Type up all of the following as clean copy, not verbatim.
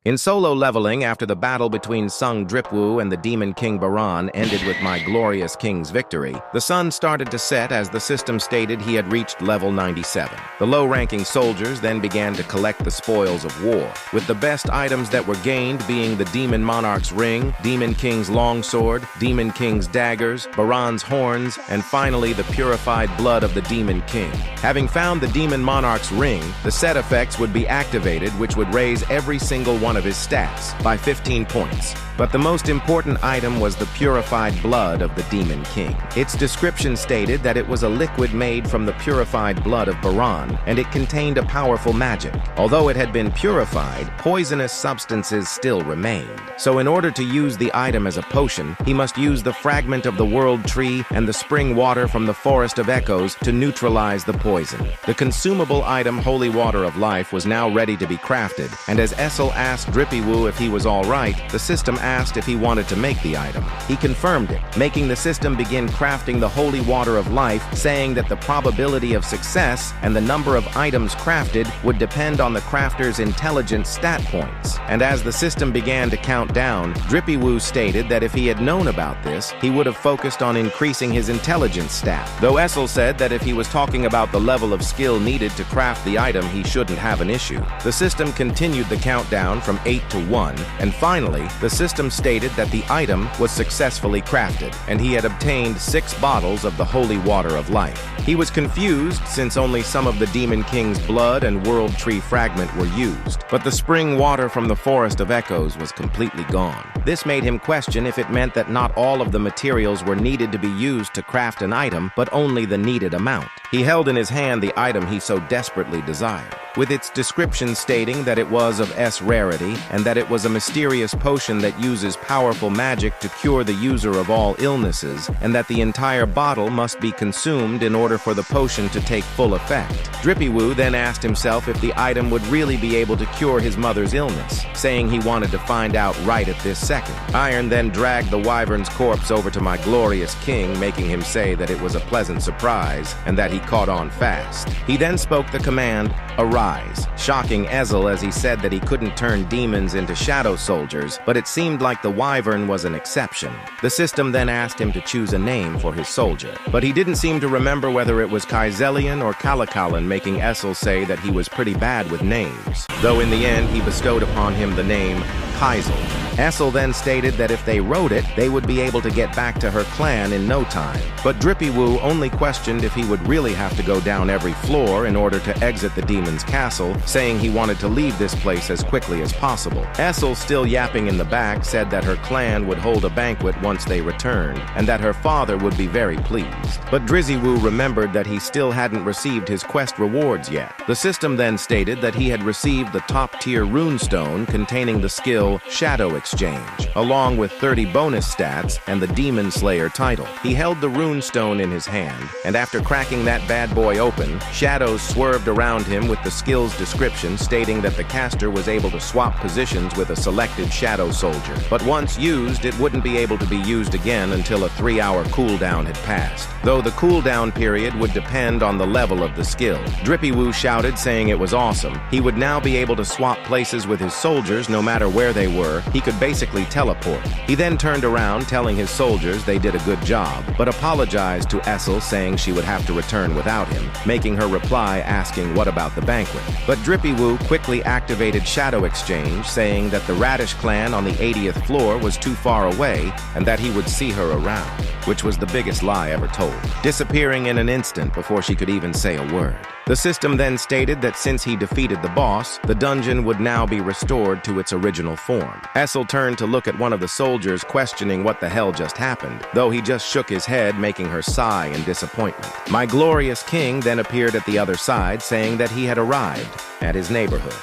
In solo leveling, after the battle between Sung Dripwoo and the Demon King Baran ended with my glorious king's victory, the sun started to set as the system stated he had reached level 97. The low-ranking soldiers then began to collect the spoils of war, with the best items that were gained being the Demon Monarch's ring, Demon King's longsword, Demon King's daggers, Baran's horns, and finally the purified blood of the Demon King. Having found the Demon Monarch's ring, the set effects would be activated, which would raise every single one of his stats by 15 points. But the most important item was the purified blood of the Demon King. Its description stated that it was a liquid made from the purified blood of Baran, and it contained a powerful magic. Although it had been purified, poisonous substances still remained. So in order to use the item as a potion, he must use the fragment of the world tree and the spring water from the forest of echoes to neutralize the poison. The consumable item Holy Water of Life was now ready to be crafted, and as Essel asked Dripwoo if he was all right, the system asked if he wanted to make the item. He confirmed it, making the system begin crafting the Holy Water of Life, saying that the probability of success and the number of items crafted would depend on the crafter's intelligence stat points. And as the system began to count down, Dripwoo stated that if he had known about this, he would have focused on increasing his intelligence stat. Though Essel said that if he was talking about the level of skill needed to craft the item, he shouldn't have an issue. The system continued the countdown from 8 to 1, and finally, the system stated that the item was successfully crafted, and he had obtained 6 bottles of the Holy Water of Life. He was confused since only some of the Demon King's blood and World Tree fragment were used, but the spring water from the Forest of Echoes was completely gone. This made him question if it meant that not all of the materials were needed to be used to craft an item, but only the needed amount. He held in his hand the item he so desperately desired, with its description stating that it was of S rarity and that it was a mysterious potion that uses powerful magic to cure the user of all illnesses, and that the entire bottle must be consumed in order for the potion to take full effect. Dripwoo then asked himself if the item would really be able to cure his mother's illness, saying he wanted to find out right at this second. Iron then dragged the wyvern's corpse over to my glorious king, making him say that it was a pleasant surprise and that he caught on fast. He then spoke the command, "Arise," shocking Essel as he said that he couldn't turn demons into shadow soldiers, but it seemed like the wyvern was an exception. The system then asked him to choose a name for his soldier, but he didn't seem to remember whether it was Kaizelian or Kalakalan, making Essel say that he was pretty bad with names, though in the end he bestowed upon him the name Kaizel. Essel then stated that if they wrote it, they would be able to get back to her clan in no time. But Dripwoo only questioned if he would really have to go down every floor in order to exit the demon's castle, saying he wanted to leave this place as quickly as possible. Essel, still yapping in the back, said that her clan would hold a banquet once they returned, and that her father would be very pleased. But Dripwoo remembered that he still hadn't received his quest rewards yet. The system then stated that he had received the top-tier runestone containing the skill Shadow Exchange, along with 30 bonus stats and the Demon Slayer title. He held the runestone in his hand, and after cracking that bad boy open, shadows swerved around him with the skill's description stating that the caster was able to swap positions with a selected shadow soldier. But once used, it wouldn't be able to be used again until a 3-hour cooldown had passed, though the cooldown period would depend on the level of the skill. Dripwoo shouted, saying it was awesome. He would now be able to swap places with his soldiers no matter where they were. He could basically teleport. He then turned around, telling his soldiers they did a good job, but apologized to Essel, saying she would have to return without him, making her reply asking what about the banquet. But Dripwoo quickly activated Shadow Exchange, saying that the Radish clan on the 80th floor was too far away and that he would see her around, which was the biggest lie ever told, disappearing in an instant before she could even say a word. The system then stated that since he defeated the boss, the dungeon would now be restored to its original form. Essel turned to look at one of the soldiers, questioning what the hell just happened, though he just shook his head, making her sigh in disappointment. My glorious king then appeared at the other side, saying that he had arrived at his neighborhood.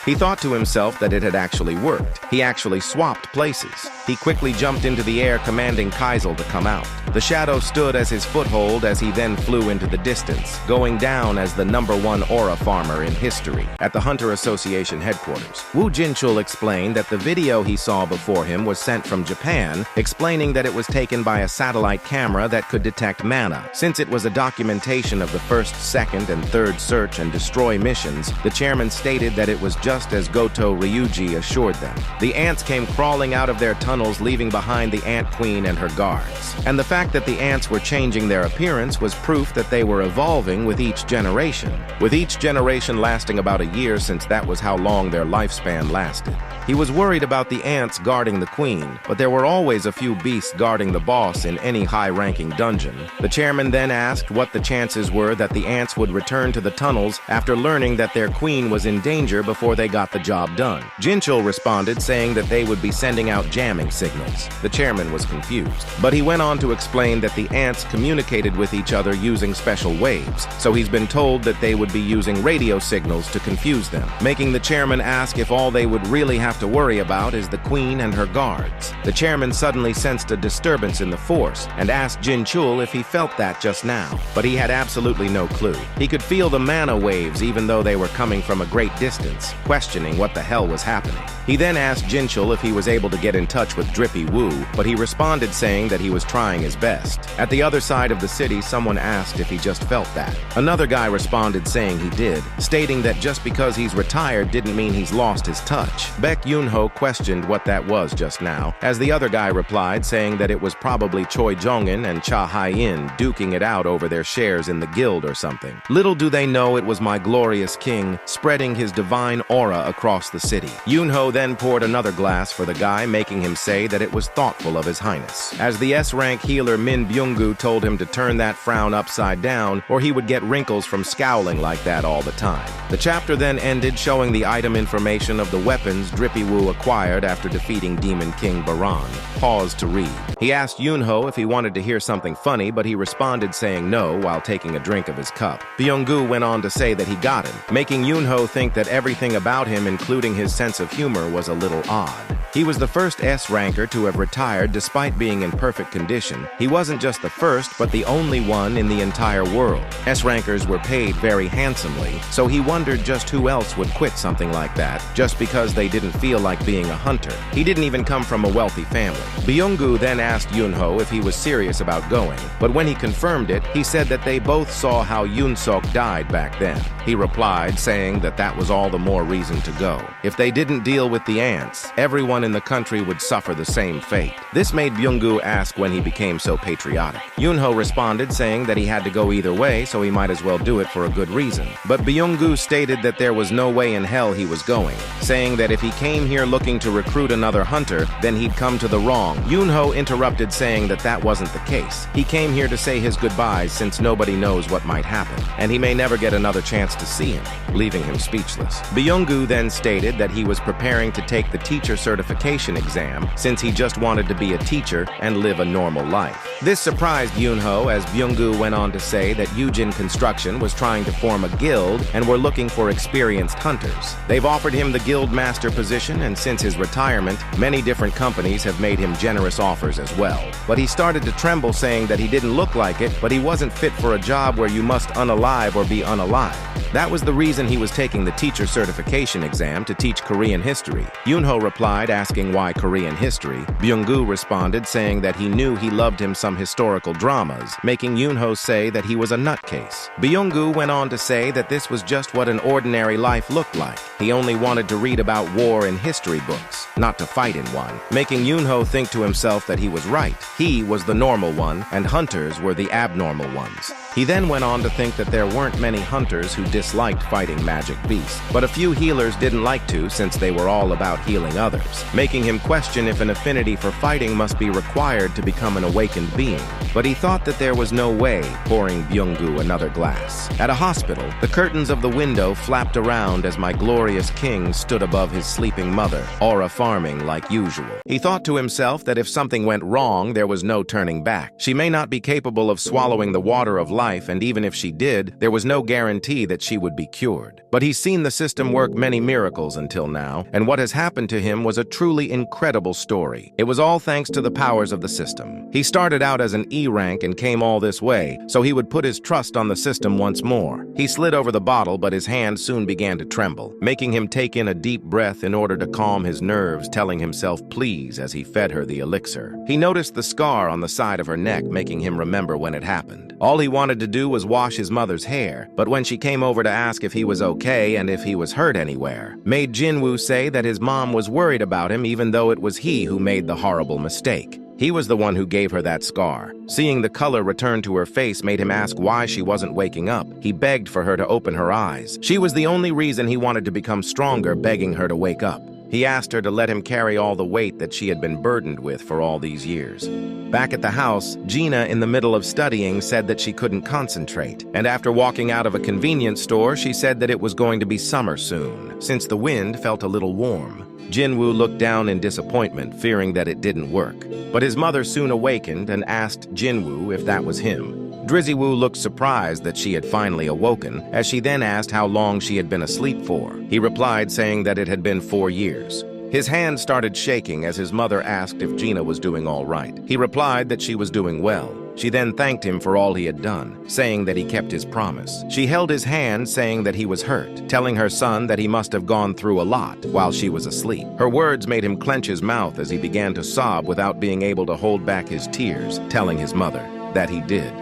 He thought to himself that it had actually worked. He actually swapped places. He quickly jumped into the air, commanding Kaizel to come out. The shadow stood as his foothold as he then flew into the distance, going down as the #1 aura farmer in history at the Hunter Association headquarters. Woo Jinchul explained that the video he saw before him was sent from Japan, explaining that it was taken by a satellite camera that could detect mana. Since it was a documentation of the first, second, and third search and destroy missions, the chairman stated that it was just just as Goto Ryuji assured them. The ants came crawling out of their tunnels, leaving behind the Ant Queen and her guards. And the fact that the ants were changing their appearance was proof that they were evolving with each generation. With each generation lasting about a year, since that was how long their lifespan lasted. He was worried about the ants guarding the queen, but there were always a few beasts guarding the boss in any high-ranking dungeon. The chairman then asked what the chances were that the ants would return to the tunnels after learning that their queen was in danger before they got the job done. Jinchul responded saying that they would be sending out jamming signals. The chairman was confused, but he went on to explain that the ants communicated with each other using special waves, so he's been told that they would be using radio signals to confuse them, making the chairman ask if all they would really have to worry about is the queen and her guards. The chairman suddenly sensed a disturbance in the force and asked Jinchul if he felt that just now, but he had absolutely no clue. He could feel the mana waves even though they were coming from a great distance, questioning what the hell was happening. He then asked Jinchul if he was able to get in touch with Drippy Woo, but he responded saying that he was trying his best. At the other side of the city, someone asked if he just felt that. Another guy responded saying he did, stating that just because he's retired didn't mean he's lost his touch. Baek Yoonho questioned what that was just now, as the other guy replied saying that it was probably Choi Jongin and Cha Hae-In duking it out over their shares in the guild or something. Little do they know it was my glorious king spreading his divine aura across the city. Yoonho then poured another glass for the guy, making him say that it was thoughtful of his highness. As the S-rank healer Min Byung-gu told him to turn that frown upside down or he would get wrinkles from scowling like that all the time. The chapter then ended showing the item information of the weapons Drippy Woo acquired after defeating Demon King Baran. Paused to read. He asked Yoonho if he wanted to hear something funny, but he responded saying no while taking a drink of his cup. Byung-gu went on to say that he got him, making Yoonho think that everything about him, including his sense of humor, was a little odd. He was the first S-ranker to have retired despite being in perfect condition. He wasn't just the first, but the only one in the entire world. S-rankers were paid very handsomely, so he wondered just who else would quit something like that, just because they didn't feel like being a hunter. He didn't even come from a wealthy family. Byung-gu then asked Yoonho if he was serious about going, but when he confirmed it, he said that they both saw how Yoon-sok died back then. He replied, saying that that was all the more reason to go. If they didn't deal with the ants, everyone in the country would suffer the same fate. This made Byung-gu ask when he became so patriotic. Yoonho responded saying that he had to go either way, so he might as well do it for a good reason. But Byung-gu stated that there was no way in hell he was going, saying that if he came here looking to recruit another hunter, then he'd come to the wrong. Yoonho interrupted saying that that wasn't the case. He came here to say his goodbyes since nobody knows what might happen, and he may never get another chance to see him, leaving him speechless. Byung-gu then stated that he was preparing to take the teacher certification exam since he just wanted to be a teacher and live a normal life. This surprised Yoonho as Byung-gu went on to say that Yujin Construction was trying to form a guild and were looking for experienced hunters. They've offered him the guild master position, and since his retirement, many different companies have made him generous offers as well. But he started to tremble, saying that he didn't look like it, but he wasn't fit for a job where you must unalive or be unalive. That was the reason he was taking the teacher certification exam to teach Korean history. Yoonho replied asking why Korean history. Byung-gu responded saying that he knew he loved him some historical dramas, making Yoonho say that he was a nutcase. Byung-gu went on to say that this was just what an ordinary life looked like. He only wanted to read about war in history books, not to fight in one, making Yoonho think to himself that he was right. He was the normal one, and hunters were the abnormal ones. He then went on to think that there weren't many hunters who disliked fighting magic beasts, but a few healers didn't like to since they were all about healing others, making him question if an affinity for fighting must be required to become an awakened being. But he thought that there was no way, pouring Byung-gu another glass. At a hospital, the curtains of the window flapped around as my glorious king stood above his sleeping mother, aura farming like usual. He thought to himself that if something went wrong, there was no turning back. She may not be capable of swallowing the water of life, and even if she did, there was no guarantee that she would be cured. But he's seen the system work many miracles until now, and what has happened to him was a truly incredible story. It was all thanks to the powers of the system. He started out as an E rank and came all this way, so he would put his trust on the system once more. He slid over the bottle, but his hand soon began to tremble, making him take in a deep breath in order to calm his nerves, telling himself please as he fed her the elixir. He noticed the scar on the side of her neck, making him remember when it happened. All he wanted wanted to do was wash his mother's hair, but when she came over to ask if he was okay and if he was hurt anywhere, made Jinwoo say that his mom was worried about him even though it was he who made the horrible mistake. He was the one who gave her that scar. Seeing the color return to her face made him ask why she wasn't waking up. He begged for her to open her eyes. She was the only reason he wanted to become stronger, begging her to wake up. He asked her to let him carry all the weight that she had been burdened with for all these years. Back at the house, Gina, in the middle of studying, said that she couldn't concentrate. And after walking out of a convenience store, she said that it was going to be summer soon, since the wind felt a little warm. Jinwoo looked down in disappointment, fearing that it didn't work. But his mother soon awakened and asked Jinwoo if that was him. Drizzy-Woo looked surprised that she had finally awoken, as she then asked how long she had been asleep for. He replied saying that it had been 4 years. His hand started shaking as his mother asked if Gina was doing all right. He replied that she was doing well. She then thanked him for all he had done, saying that he kept his promise. She held his hand, saying that he was hurt, telling her son that he must have gone through a lot while she was asleep. Her words made him clench his mouth as he began to sob without being able to hold back his tears, telling his mother that he did.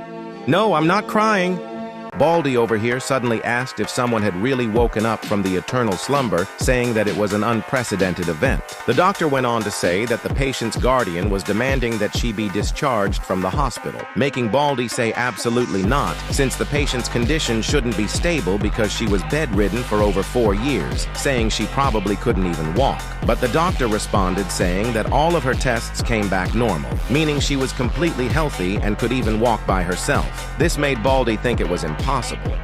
"No, I'm not crying." Baldy over here suddenly asked if someone had really woken up from the eternal slumber, saying that it was an unprecedented event. The doctor went on to say that the patient's guardian was demanding that she be discharged from the hospital, making Baldy say absolutely not, since the patient's condition shouldn't be stable because she was bedridden for over 4 years, saying she probably couldn't even walk. But the doctor responded saying that all of her tests came back normal, meaning she was completely healthy and could even walk by herself. This made Baldy think it was impossible.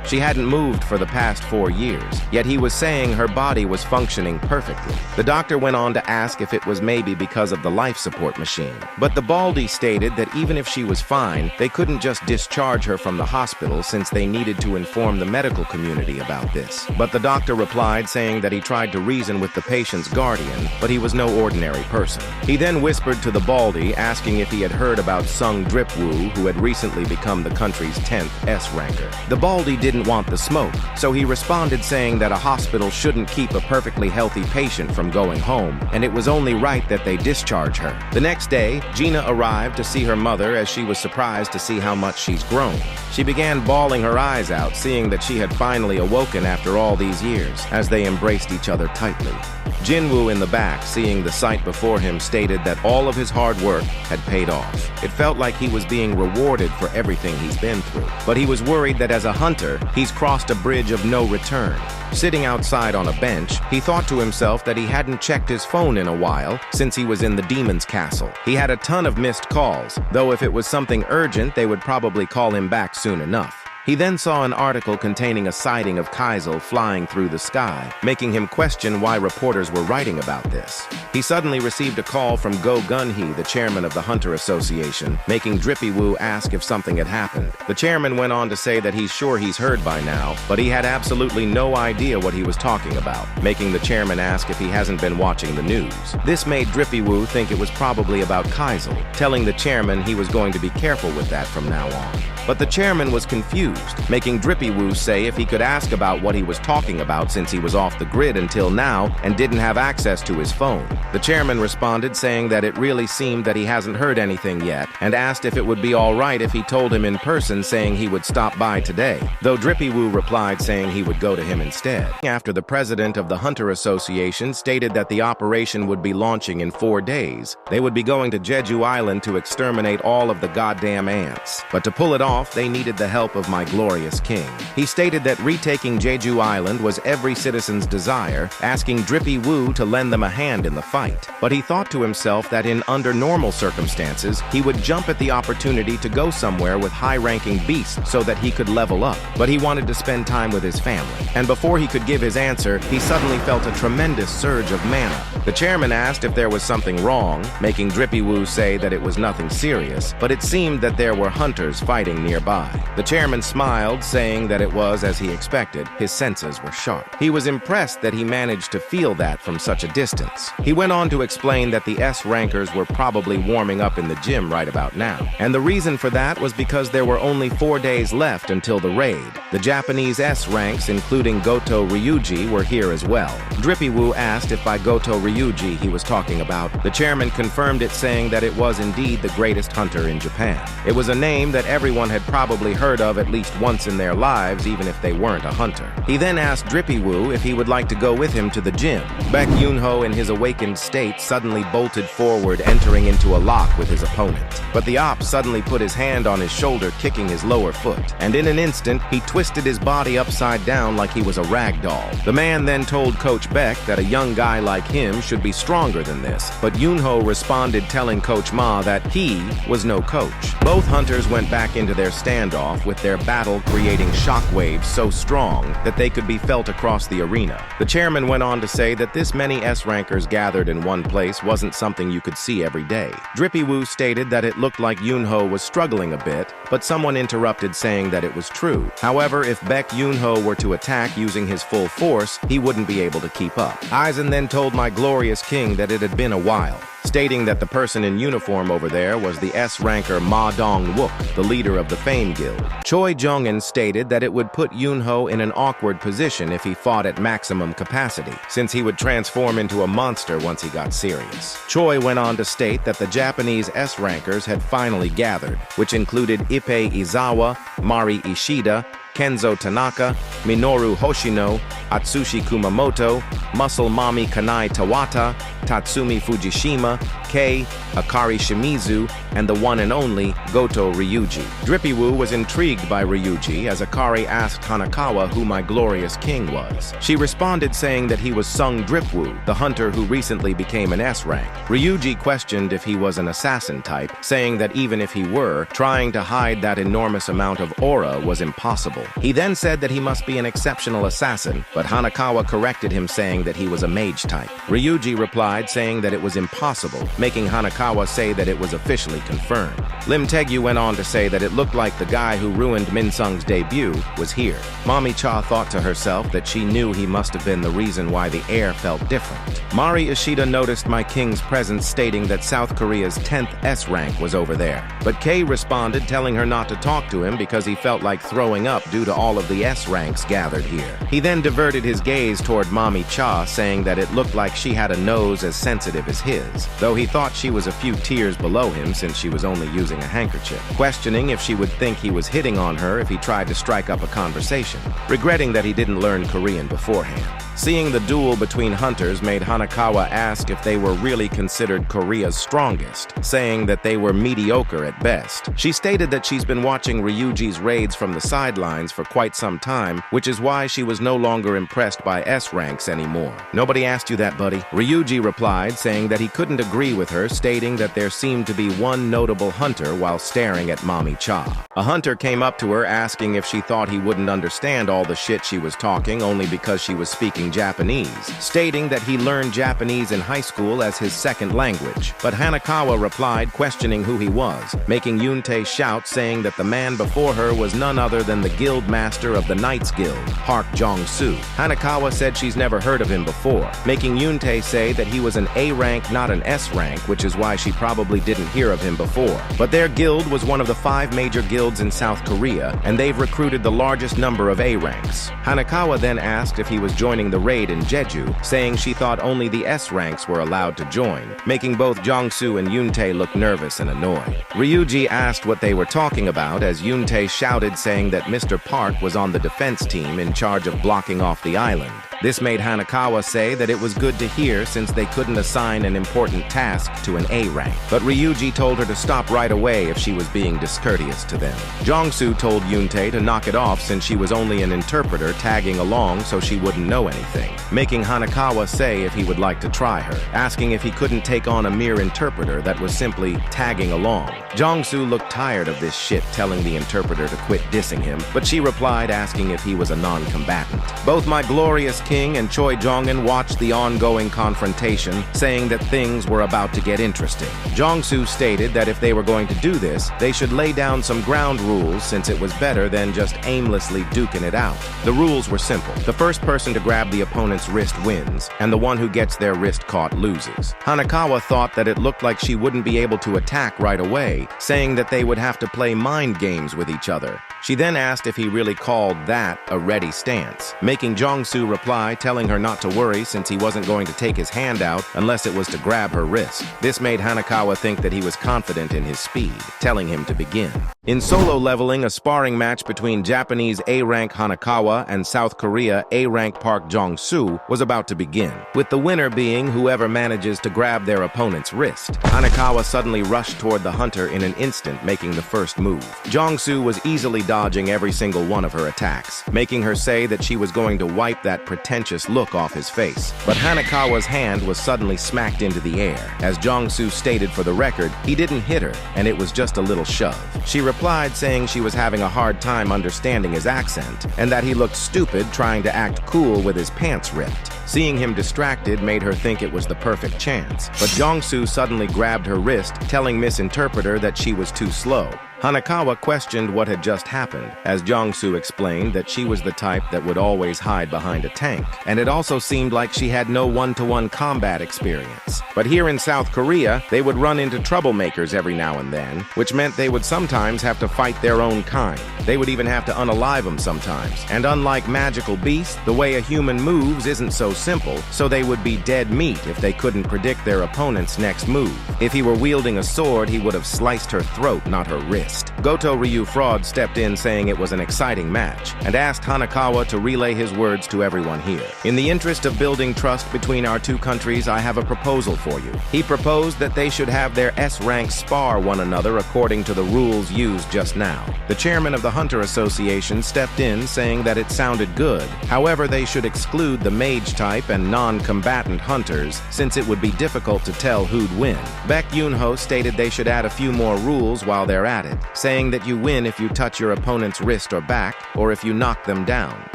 She hadn't moved for the past 4 years, yet he was saying her body was functioning perfectly. The doctor went on to ask if it was maybe because of the life support machine. But the Baldy stated that even if she was fine, they couldn't just discharge her from the hospital since they needed to inform the medical community about this. But the doctor replied saying that he tried to reason with the patient's guardian, but he was no ordinary person. He then whispered to the Baldy, asking if he had heard about Sung Dripwoo, who had recently become the country's 10th S-ranker. The Baldy didn't want the smoke, so he responded saying that a hospital shouldn't keep a perfectly healthy patient from going home, and it was only right that they discharge her. The next day, Gina arrived to see her mother as she was surprised to see how much she's grown. She began bawling her eyes out, seeing that she had finally awoken after all these years, as they embraced each other tightly. Jinwoo in the back, seeing the sight before him, stated that all of his hard work had paid off. It felt like he was being rewarded for everything he's been through, but he was worried that as a hunter, he's crossed a bridge of no return. Sitting outside on a bench, he thought to himself that he hadn't checked his phone in a while since he was in the demon's castle. He had a ton of missed calls, though if it was something urgent, they would probably call him back soon enough. He then saw an article containing a sighting of Kaisel flying through the sky, making him question why reporters were writing about this. He suddenly received a call from Go Gun-hee, the chairman of the Hunter Association, making Drippy-Woo ask if something had happened. The chairman went on to say that he's sure he's heard by now, but he had absolutely no idea what he was talking about, making the chairman ask if he hasn't been watching the news. This made Drippy-Woo think it was probably about Kaisel, telling the chairman he was going to be careful with that from now on. But the chairman was confused, making Drippy-Woo say if he could ask about what he was talking about since he was off the grid until now and didn't have access to his phone. The chairman responded saying that it really seemed that he hasn't heard anything yet and asked if it would be all right if he told him in person, saying he would stop by today, though Drippy-Woo replied saying he would go to him instead. After the president of the Hunter Association stated that the operation would be launching in 4 days, they would be going to Jeju Island to exterminate all of the goddamn ants. But to pull it off, they needed the help of my glorious king. He stated that retaking Jeju Island was every citizen's desire, asking Drippy-Woo to lend them a hand in the fight. But he thought to himself that under normal circumstances, he would jump at the opportunity to go somewhere with high-ranking beasts so that he could level up. But he wanted to spend time with his family. And before he could give his answer, he suddenly felt a tremendous surge of mana. The chairman asked if there was something wrong, making Drippy-Woo say that it was nothing serious, but it seemed that there were hunters fighting nearby. The chairman smiled, saying that it was as he expected. His senses were sharp. He was impressed that he managed to feel that from such a distance. He went on to explain that the S-rankers were probably warming up in the gym right about now. And the reason for that was because there were only 4 days left until the raid. The Japanese S-ranks, including Goto Ryuji, were here as well. Drippywoo asked if by Goto Ryuji he was talking about. The chairman confirmed it, saying that it was indeed the greatest hunter in Japan. It was a name that everyone had probably heard of at least once in their lives, even if they weren't a hunter. He then asked Drippywoo if he would like to go with him to the gym. Baek Yoonho, in his awakened state, suddenly bolted forward, entering into a lock with his opponent. But the op suddenly put his hand on his shoulder, kicking his lower foot. And in an instant, he twisted his body upside down like he was a rag doll. The man then told Coach Baek that a young guy like him should be stronger than this. But Yoonho responded, telling Coach Ma that he was no coach. Both hunters went back into their standoff, with their battle creating shockwaves so strong that they could be felt across the arena. The chairman went on to say that this many S-rankers gathered in one place wasn't something you could see every day. Drippywoo stated that it looked like Yoonho was struggling a bit, but someone interrupted, saying that it was true. However, if Baek Yoonho were to attack using his full force, he wouldn't be able to keep up. Aizen then told my glorious king that it had been a while, stating that the person in uniform over there was the S-ranker Ma Dong-wook, the leader of the Fame Guild. Choi Jong-in stated that it would put Yoonho in an awkward position if he fought at maximum capacity, since he would transform into a monster once he got serious. Choi went on to state that the Japanese S-rankers had finally gathered, which included Ippei Izawa, Mari Ishida, Kenzo Tanaka, Minoru Hoshino, Atsushi Kumamoto, Muscle Mami Kanai Tawata, Tatsumi Fujishima, Kei, Akari Shimizu, and the one and only Goto Ryuji. Drippywoo was intrigued by Ryuji as Akari asked Hanakawa who my glorious king was. She responded, saying that he was Sung Dripwoo, the hunter who recently became an S-rank. Ryuji questioned if he was an assassin type, saying that even if he were, trying to hide that enormous amount of aura was impossible. He then said that he must be an exceptional assassin, but Hanakawa corrected him, saying that he was a mage type. Ryuji replied, saying that it was impossible, making Hanakawa say that it was officially confirmed. Lim Taegyu went on to say that it looked like the guy who ruined Min Sung's debut was here. Mami Cha thought to herself that she knew he must have been the reason why the air felt different. Mari Ishida noticed my king's presence, stating that South Korea's 10th S-rank was over there. But Kei responded, telling her not to talk to him because he felt like throwing up due to all of the S-ranks gathered here. He then diverted his gaze toward Mami Cha, saying that it looked like she had a nose as sensitive as his, though he thought she was a few tiers below him since she was only using a handkerchief, questioning if she would think he was hitting on her if he tried to strike up a conversation, regretting that he didn't learn Korean beforehand. Seeing the duel between hunters made Hanakawa ask if they were really considered Korea's strongest, saying that they were mediocre at best. She stated that she's been watching Ryuji's raids from the sidelines for quite some time, which is why she was no longer impressed by S-ranks anymore. Nobody asked you that, buddy. Ryuji replied, saying that he couldn't agree with her, stating that there seemed to be one notable hunter while staring at Mami Cha. A hunter came up to her asking if she thought he wouldn't understand all the shit she was talking only because she was speaking Japanese, stating that he learned Japanese in high school as his second language. But Hanakawa replied, questioning who he was, making Yoontae shout, saying that the man before her was none other than the guild master of the Knights Guild, Park Jong-soo. Hanakawa said she's never heard of him before, making Yoontae say that he was an A rank, not an S rank, which is why she probably didn't hear of him before. But their guild was one of the 5 major guilds in South Korea, and they've recruited the largest number of A ranks. Hanakawa then asked if he was joining the raid in Jeju, saying she thought only the S ranks were allowed to join, making both Jong-soo and Yoontae look nervous and annoyed. Ryuji asked what they were talking about as Yoontae shouted, saying that Mr. Park was on the defense team in charge of blocking off the island. This made Hanakawa say that it was good to hear since they couldn't assign an important task to an A rank. But Ryuji told her to stop right away if she was being discourteous to them. Jong-soo told Yoontae to knock it off since she was only an interpreter tagging along so she wouldn't know anything, making Hanakawa say if he would like to try her, asking if he couldn't take on a mere interpreter that was simply tagging along. Jong-soo looked tired of this shit, telling the interpreter to quit dissing him, but she replied asking if he was a non-combatant. Both my glorious King and Choi Jong-un watched the ongoing confrontation, saying that things were about to get interesting. Jong-soo stated that if they were going to do this, they should lay down some ground rules since it was better than just aimlessly duking it out. The rules were simple. The first person to grab the opponent's wrist wins, and the one who gets their wrist caught loses. Hanekawa thought that it looked like she wouldn't be able to attack right away, saying that they would have to play mind games with each other. She then asked if he really called that a ready stance, making Jong-soo reply telling her not to worry since he wasn't going to take his hand out unless it was to grab her wrist. This made Hanekawa think that he was confident in his speed, telling him to begin. In solo leveling, a sparring match between Japanese A-rank Hanekawa and South Korea A-rank Park Jong-soo was about to begin, with the winner being whoever manages to grab their opponent's wrist. Hanekawa suddenly rushed toward the hunter in an instant, making the first move. Jong-soo was easily dodging every single one of her attacks, making her say that she was going to wipe that pretentious look off his face. But Hanekawa's hand was suddenly smacked into the air. As Jong-soo stated for the record, he didn't hit her, and it was just a little shove. She replied saying she was having a hard time understanding his accent, and that he looked stupid trying to act cool with his pants ripped. Seeing him distracted made her think it was the perfect chance, but Jong-soo suddenly grabbed her wrist, telling Miss Interpreter that she was too slow. Hanekawa questioned what had just happened, as Jong-soo explained that she was the type that would always hide behind a tank, and it also seemed like she had no one-to-one combat experience. But here in South Korea, they would run into troublemakers every now and then, which meant they would sometimes have to fight their own kind. They would even have to unalive them sometimes. And unlike magical beasts, the way a human moves isn't so simple, so they would be dead meat if they couldn't predict their opponent's next move. If he were wielding a sword, he would have sliced her throat, not her wrist. Goto Ryu Fraud stepped in saying it was an exciting match and asked Hanekawa to relay his words to everyone here. In the interest of building trust between our two countries, I have a proposal for you. He proposed that they should have their S-rank spar one another according to the rules used just now. The chairman of the Hunter Association stepped in saying that it sounded good. However, they should exclude the mage type and non-combatant hunters since it would be difficult to tell who'd win. Baek Yoon-ho stated they should add a few more rules while they're at it, saying that you win if you touch your opponent's wrist or back, or if you knock them down.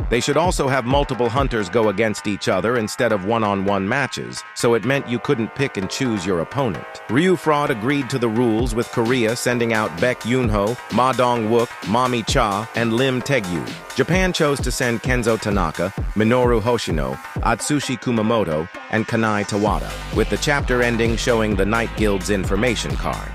They should also have multiple hunters go against each other instead of one-on-one matches, so it meant you couldn't pick and choose your opponent. Ryu Fraud agreed to the rules, with Korea sending out Baek Yoon-ho, Ma Dong-wook, Mami Cha, and Lim Taegyu. Japan chose to send Kenzo Tanaka, Minoru Hoshino, Atsushi Kumamoto, and Kanai Tawada, with the chapter ending showing the Night Guild's information card.